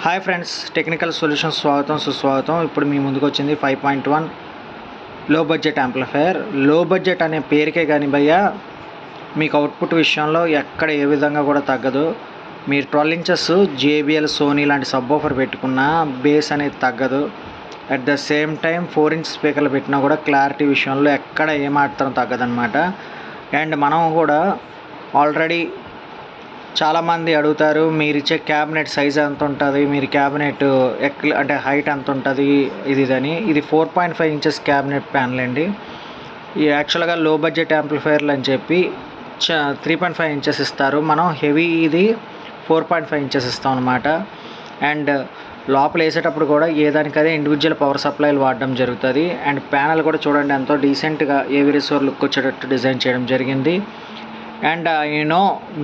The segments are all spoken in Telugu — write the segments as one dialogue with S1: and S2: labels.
S1: హాయ్ ఫ్రెండ్స్, టెక్నికల్ సొల్యూషన్స్ స్వాగతం సుస్వాగతం. ఇప్పుడు మీ ముందుకు వచ్చింది 5.1 లో బడ్జెట్ యాంప్లిఫైయర్. లో బడ్జెట్ అనే పేరుకే కానీ భయ్యా మీకు అవుట్పుట్ విషయంలో ఎక్కడ ఏ విధంగా కూడా తగ్గదు. మీరు 12 ఇంచెస్ జేబిఎల్ సోనీ లాంటి సబ్వూఫర్ పెట్టుకున్న బేస్ అనేది తగ్గదు. At the same time 4 inch స్పీకర్లు పెట్టినా కూడా క్లారిటీ విషయంలో ఎక్కడ ఏమాత్రం తగ్గదన్నమాట. అండ్ మనం కూడా ఆల్రెడీ చాలామంది అడుగుతారు, మీరు ఇచ్చే క్యాబినెట్ సైజ్ ఎంత ఉంటుంది, మీరు క్యాబినెట్ అంటే హైట్ ఎంత ఉంటుంది ఇదని. ఇది 4.5 ఇంచెస్ క్యాబినెట్ ప్యానల్ అండి. ఈ యాక్చువల్గా లో బడ్జెట్ యాంప్లిఫైయర్లు అని చెప్పి 3.5 ఇంచెస్ ఇస్తారు. మనం హెవీ ఇది 4.5 ఇంచెస్ ఇస్తాం అనమాట. అండ్ లోపల వేసేటప్పుడు కూడా ఏదానికదే ఇండివిజువల్ పవర్ సప్లైలు వాడడం జరుగుతుంది. అండ్ ప్యానల్ కూడా చూడండి ఎంతో డీసెంట్గా ఏవి రిసోర్ లుక్ వచ్చేటట్టు డిజైన్ చేయడం జరిగింది. అండ్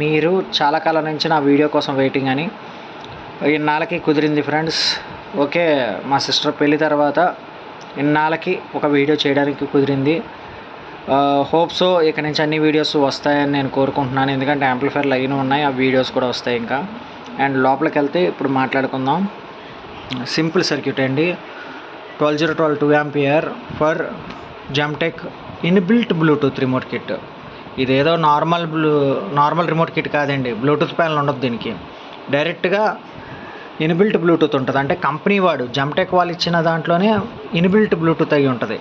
S1: మీరు చాలా కాలం నుంచి నా వీడియో కోసం వెయిటింగ్ అని ఇన్నాళ్ళకి కుదిరింది ఫ్రెండ్స్. ఓకే, మా సిస్టర్ పెళ్ళి తర్వాత ఇన్నాళ్ళకి ఒక వీడియో చేయడానికి కుదిరింది. హోప్స్ ఇక నుంచి అన్ని వీడియోస్ వస్తాయని నేను కోరుకుంటున్నాను. ఎందుకంటే యాంప్లిఫైర్లు అయిన ఉన్నాయి, ఆ వీడియోస్ కూడా వస్తాయి ఇంకా. అండ్ లోపలికి వెళ్తే ఇప్పుడు మాట్లాడుకుందాం. సింపుల్ సర్క్యూట్ అండి. 12012 2 ampere for Jamtech inbuilt Bluetooth remote kit. ఇదేదో నార్మల్ రిమోట్ కిట్ కాదండి. బ్లూటూత్ ప్యానల్ ఉండదు దీనికి. డైరెక్ట్గా ఇన్బిల్ట్ బ్లూటూత్ ఉంటుంది. అంటే కంపెనీ వాడు జమ్టెక్ వాళ్ళు ఇచ్చిన దాంట్లోనే ఇన్బిల్ట్ బ్లూటూత్ అయ్యి ఉంటుంది.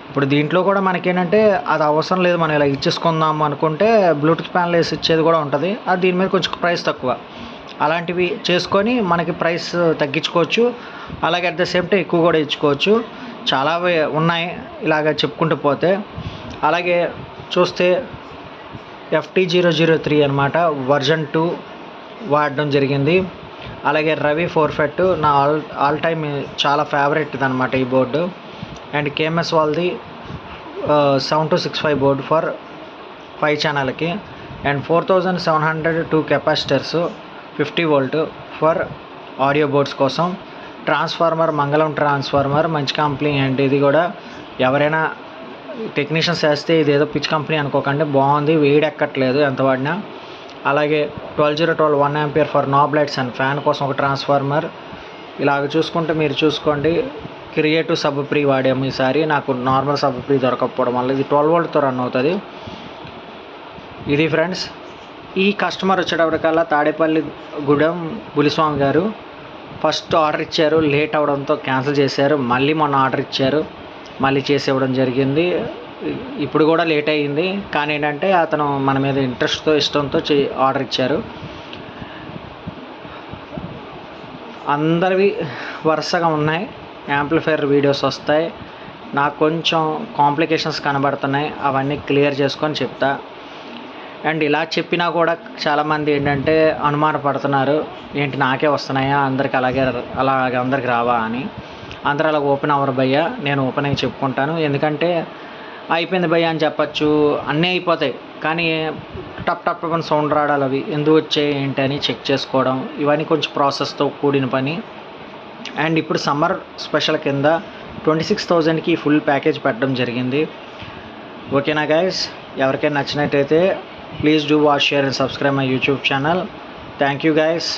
S1: ఇప్పుడు దీంట్లో కూడా మనకేంటంటే అది అవసరం లేదు, మనం ఇలా ఇచ్చేసుకుందాం అనుకుంటే బ్లూటూత్ ప్యానల్ వేసి ఇచ్చేది కూడా ఉంటుంది. అది దీని మీద కొంచెం ప్రైస్ తక్కువ. అలాంటివి చేసుకొని మనకి ప్రైస్ తగ్గించుకోవచ్చు. అలాగే అట్ ద సేమ్ టైం ఎక్కువ కూడా ఇచ్చుకోవచ్చు. చాలా ఉన్నాయి ఇలాగ చెప్పుకుంటూ పోతే. అలాగే చూస్తే FT003 అనమాట, వర్జన్ 2 వాడడం జరిగింది. అలాగే రవి 4FET నా ఆల్ టైమ్ చాలా ఫేవరెట్ అనమాట ఈ బోర్డు. అండ్ KMS వాళ్ళది 7265 బోర్డు ఫర్ 5 ఛానల్కి. And 4702 capacitors 50 volt for audio boards కోసం. ట్రాన్స్ఫార్మర్ మంగళం ట్రాన్స్ఫార్మర్, మంచి కంపెనీ అండి ఇది కూడా. ఎవరైనా టెక్నీషియన్స్ వేస్తే ఇదేదో పిచ్ కంపెనీ అనుకోకండి, బాగుంది, వేడెక్కట్లేదు ఎంత వాడినా. అలాగే 12012 1 ampere for knob lights and fan కోసం ఒక ట్రాన్స్ఫార్మర్. ఇలాగ చూసుకుంటే మీరు చూసుకోండి. క్రియేటివ్ సబ్ ప్రీ వాడాము ఈసారి. నాకు నార్మల్ సబ్ ప్రీ దొరకకపోవడం వల్ల ఇది 12 వోల్ట్తో రన్ అవుతుంది. ఇది ఫ్రెండ్స్. ఈ కస్టమర్ వచ్చేటప్పటికల్లా తాడేపల్లి గూడెం బులిస్వామి గారు. ఫస్ట్ ఆర్డర్ ఇచ్చారు, లేట్ అవడంతో క్యాన్సిల్ చేశారు. మళ్ళీ మొన్న ఆర్డర్ ఇచ్చారు, మళ్ళీ చేసి ఇవ్వడం జరిగింది. ఇప్పుడు కూడా లేట్ అయ్యింది, కానీ ఏంటంటే అతను మన మీద ఇంట్రెస్ట్తో ఇష్టంతో ఆర్డర్ ఇచ్చారు. అందరివి వరుసగా ఉన్నాయి. యాంప్లిఫైయర్ వీడియోస్ వస్తాయి. నాకు కొంచెం కాంప్లికేషన్స్ కనబడుతున్నాయి, అవన్నీ క్లియర్ చేసుకొని చెప్తా. అండ్ ఇలా చెప్పినా కూడా చాలామంది ఏంటంటే అనుమానపడుతున్నారు, ఏంటి నాకే వస్తున్నాయా, అందరికి అలాగే అందరికి రావా అని. అందరూ అలా ఓపెన్ అవ్వరు భయ్య, నేను ఓపెన్ అయ్యి చెప్పుకుంటాను. ఎందుకంటే అయిపోయింది భయ్య అని చెప్పచ్చు, అన్నీ అయిపోతాయి, కానీ టప్ టప్ అని సౌండ్ రావడాలు అవి ఎందుకు వచ్చాయి ఏంటి అని చెక్ చేసుకోవడం, ఇవన్నీ కొంచెం ప్రాసెస్తో కూడిన పని. అండ్ ఇప్పుడు సమ్మర్ స్పెషల్ కింద 26,000కి ఫుల్ ప్యాకేజ్ పెట్టడం జరిగింది. ఓకేనా గైస్? ఎవరికైనా నచ్చినట్టయితే please do watch, share and subscribe my YouTube channel. Thank you guys.